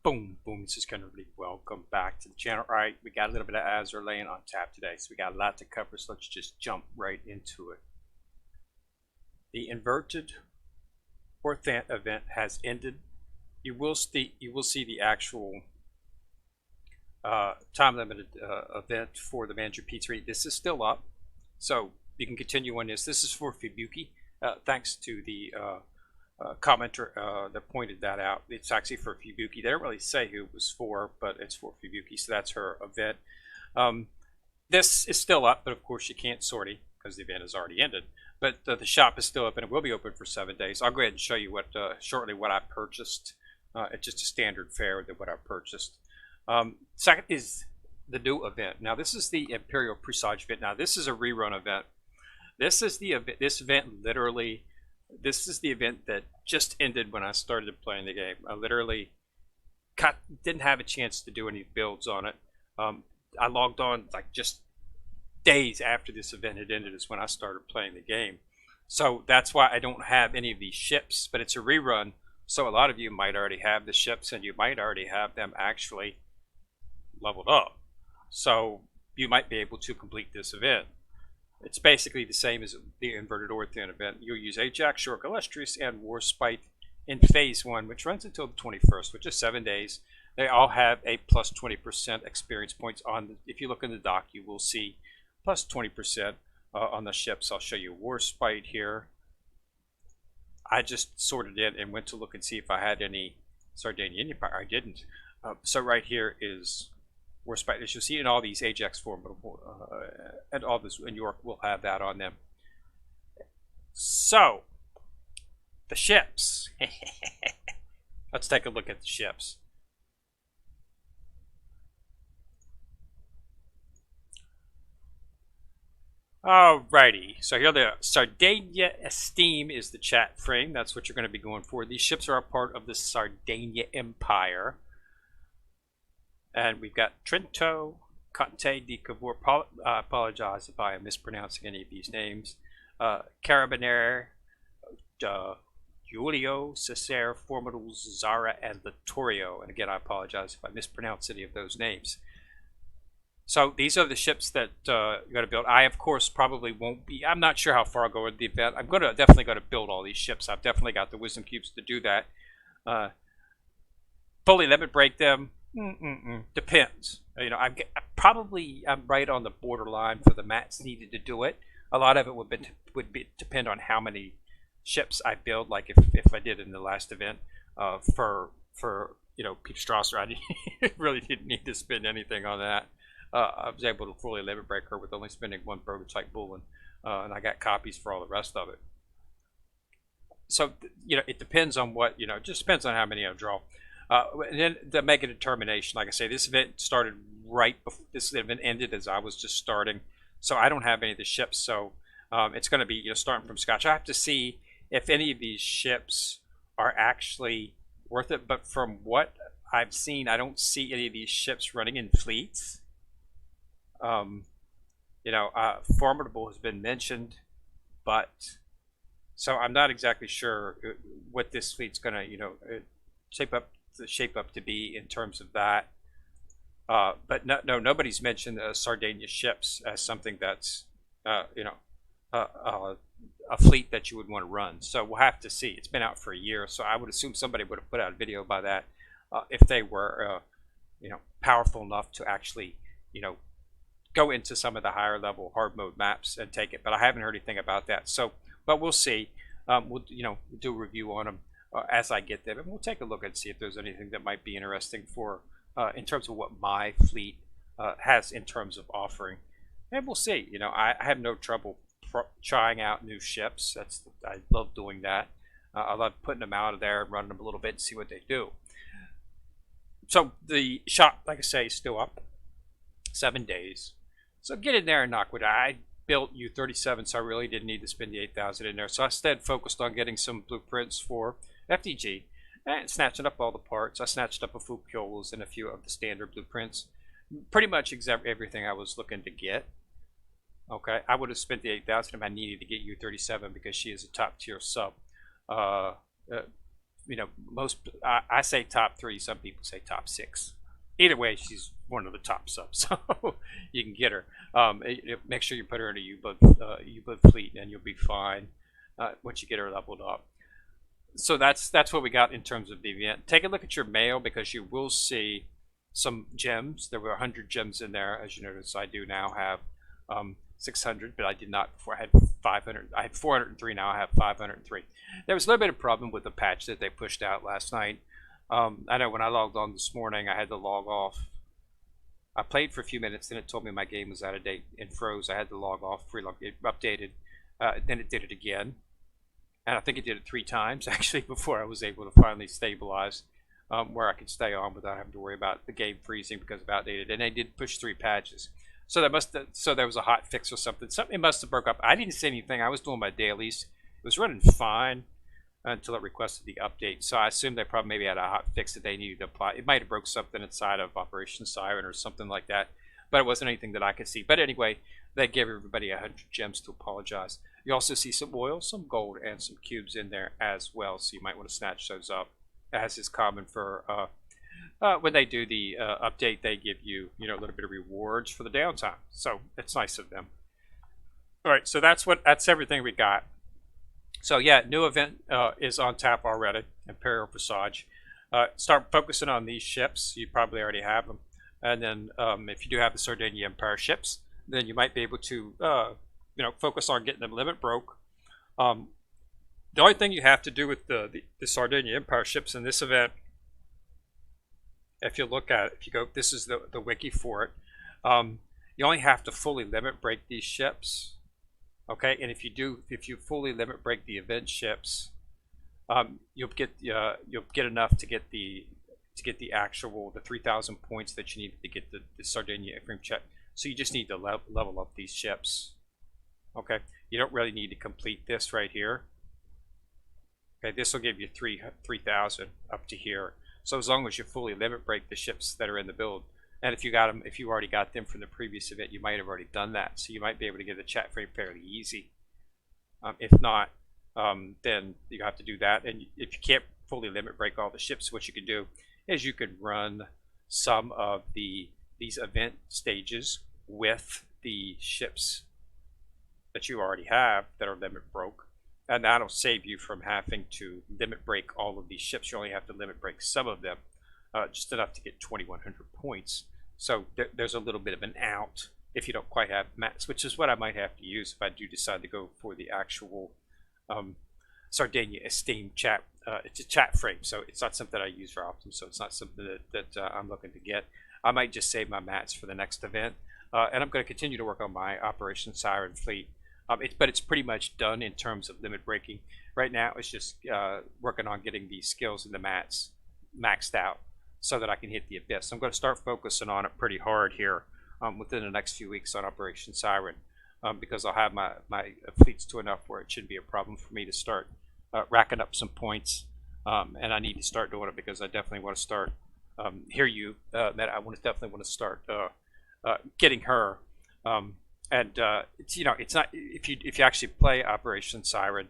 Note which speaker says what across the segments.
Speaker 1: Boom, boom. This is kind of really welcome back to the channel. All right, we got a little bit of Azur laying on tap today, so we got a lot to cover. So let's just jump right into it. The inverted fourth event has ended. You will see the actual time limited event for the manager P3. This is still up, so you can continue on this. This is for Fubuki. Thanks to the commenter that pointed that out. It's actually for Fubuki. They don't really say who it was for, but it's for Fubuki, so that's her event. This is still up, but of course you can't sortie because the event has already ended. But the shop is still open. It will be open for 7 days. I'll go ahead and show you what shortly what I purchased. It's just a standard fare than what I purchased. Second is the new event. Now this is the Empyreal Presage event. Now this is a rerun event. This is the event. This event literally. This is the event that just ended when I started playing the game. I literally didn't have a chance to do any builds on it. I logged on like just days after this event had ended is when I started playing the game. So that's why I don't have any of these ships, but it's a rerun. So a lot of you might already have the ships and you might already have them actually leveled up. So you might be able to complete this event. It's basically the same as the Inverted Orthian event. You'll use Ajax, Shork Illustrious, and Warspite in Phase 1, which runs until the 21st, which is 7 days. They all have a plus 20% experience points on. If you look in the dock, you will see plus 20% on the ships. I'll show you Warspite here. I just sorted it and went to look and see if I had any Sardegna Empire. I didn't. So right here is Warspite. As you'll see in all these Ajax formidable and all this in York will have that on them. So the ships. Let's take a look at the ships. Alrighty, so here the Sardegna Esteem is the chat frame. That's what you're going to be going for. These ships are a part of the Sardegna Empire. And we've got Trento, Conte di Cavour. I apologize if I am mispronouncing any of these names. Carabinieri, Giulio, Cesare, Formidable, Zara, and Littorio. And again, I apologize if I mispronounce any of those names. So these are the ships that you're going to build. I, of course, probably won't be. I'm not sure how far I'll go with the event. I'm definitely going to build all these ships. I've definitely got the wisdom cubes to do that. Fully limit break them. Depends. You know, I'm right on the borderline for the mats needed to do it. A lot of it would depend on how many ships I build. Like if I did in the last event for you know Peter Strasser, I really didn't need to spend anything on that. I was able to fully limit break her with only spending one prototype bullion, and I got copies for all the rest of it. So you know, it depends on what you know. It just depends on how many I draw. And then to make a determination, like I say, this event started right before this event ended as I was just starting, so I don't have any of the ships. So it's going to be starting from scratch. I have to see if any of these ships are actually worth it. But from what I've seen, I don't see any of these ships running in fleets. Formidable has been mentioned, but so I'm not exactly sure what this fleet's going to shape up to be in terms of that. But nobody's mentioned Sardegna ships as something that's a fleet that you would want to run. So we'll have to see. It's been out for a year, so I would assume somebody would have put out a video by that if they were powerful enough to actually go into some of the higher level hard mode maps and take it. But I haven't heard anything about that. So, but we'll see. We'll do a review on them as I get them, and we'll take a look and see if there's anything that might be interesting for in terms of what my fleet has in terms of offering. And we'll see. I have no trouble trying out new ships. I love doing that. I love putting them out of there and running them a little bit and see what they do. So the shop, like I say, is still up. 7 days. So get in there and knock with it. I built U-37, so I really didn't need to spend the 8,000 in there. So I instead focused on getting some blueprints for FDG and snatching up all the parts. I snatched up a few kills and a few of the standard blueprints. Pretty much everything I was looking to get. Okay, I would have spent the 8,000 if I needed to get U-37 because she is a top tier sub. I say top 3. Some people say top 6. Either way, she's one of the top subs, so you can get her. Make sure you put her in a U-boat fleet, and you'll be fine once you get her leveled up. So that's what we got in terms of the event. Take a look at your mail, because you will see some gems. There were 100 gems in there, as you notice. I do now have 600, but I did not before. I had 500. I had 403. Now I have 503. There was a little bit of problem with the patch that they pushed out last night. I know when I logged on this morning, I had to log off. I played for a few minutes, then it told me my game was out of date and froze. I had to log off, it updated, then it did it again. And I think it did it 3 times, actually, before I was able to finally stabilize where I could stay on without having to worry about the game freezing because of outdated. And they did push 3 patches. So there was a hot fix or something. Something must have broke up. I didn't see anything. I was doing my dailies. It was running fine until it requested the update. So I assumed they probably maybe had a hot fix that they needed to apply. It might have broke something inside of Operation Siren or something like that, but it wasn't anything that I could see. But anyway, they gave everybody 100 gems to apologize. You also see some oil, some gold, and some cubes in there as well, so you might want to snatch those up, as is common for when they do the update. They give you a little bit of rewards for the downtime, so it's nice of them. All right, so that's everything we got. So yeah, new event is on tap already, Empyreal Presage. Start focusing on these ships. You probably already have them. And then if you do have the Sardegna Empire Ships, then you might be able to focus on getting them limit broke. The only thing you have to do with the Sardegna Empire Ships in this event, if you look at it, if you go, this is the wiki for it, you only have to fully limit break these ships. Okay, and if you fully limit break the event ships, you'll get enough to get the 3,000 points that you need to get the Sardegna Empire check. So you just need to level up these ships. Okay, you don't really need to complete this right here. Okay, this will give you 3,000 up to here. So as long as you fully limit break the ships that are in the build. And if you already got them from the previous event, you might have already done that. So you might be able to get the chat frame fairly easy. If not, then you have to do that. And if you can't fully limit break all the ships, what you can do is you can run some of these event stages with the ships that you already have that are limit broke. And that'll save you from having to limit break all of these ships. You only have to limit break some of them, just enough to get 2,100 points. So there's a little bit of an out if you don't quite have mats, which is what I might have to use if I do decide to go for the actual Sardegna Esteem chat. It's a chat frame, so it's not something I use very often, so it's not something that I'm looking to get. I might just save my mats for the next event, and I'm going to continue to work on my Operation Siren fleet. But it's pretty much done in terms of limit breaking. Right now, it's just working on getting the skills and the mats maxed out, so that I can hit the abyss. I'm going to start focusing on it pretty hard here within the next few weeks on Operation Siren, because I'll have my fleets to enough where it shouldn't be a problem for me to start racking up some points. And I need to start doing it because I definitely want to start that I definitely want to start getting her. It's not, if you actually play Operation Siren,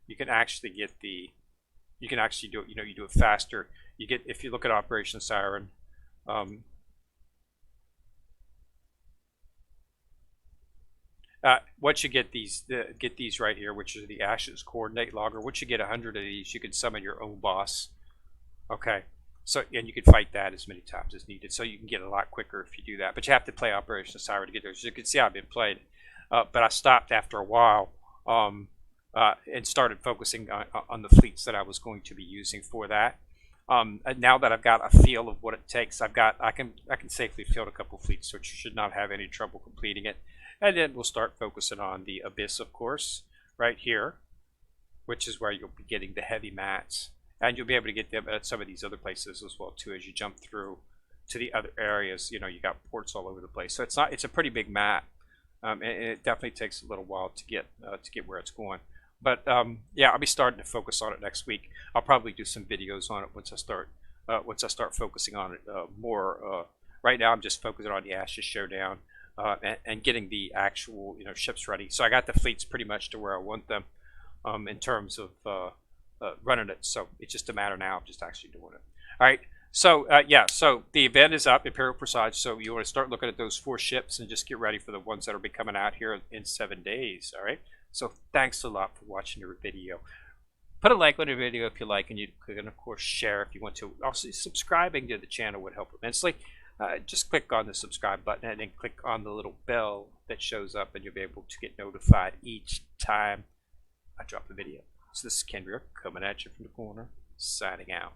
Speaker 1: you can actually do it. You do it faster. You get, if you look at Operation Siren, once you get these right here, which is the Ashes coordinate logger, once you get 100 of these, you can summon your own boss. Okay, so, and you can fight that as many times as needed, so you can get a lot quicker if you do that. But you have to play Operation Siren to get there. So you can see I've been playing, but I stopped after a while and started focusing on the fleets that I was going to be using for that. And now that I've got a feel of what it takes, I can safely field a couple fleets, so you should not have any trouble completing it. And then we'll start focusing on the Abyss, of course, right here, which is where you'll be getting the heavy mats. And you'll be able to get them at some of these other places as well, too, as you jump through to the other areas. You got ports all over the place. So it's a pretty big map, and it definitely takes a little while to get where it's going. But yeah, I'll be starting to focus on it next week. I'll probably do some videos on it once I start focusing on it more. Right now, I'm just focusing on the Ashes Showdown. And getting the actual ships ready. So I got the fleets pretty much to where I want them in terms of running it. So it's just a matter now of just actually doing it. All right. So yeah, so the event is up, Imperial Presage. So you want to start looking at those 4 ships and just get ready for the ones that will be coming out here in 7 days. All right. So thanks a lot for watching your video. Put a like on the video if you like, and you can of course share if you want to. Also, subscribing to the channel would help immensely. Just click on the subscribe button and then click on the little bell that shows up, and you'll be able to get notified each time I drop a video. So this is Kendra coming at you from the corner, signing out.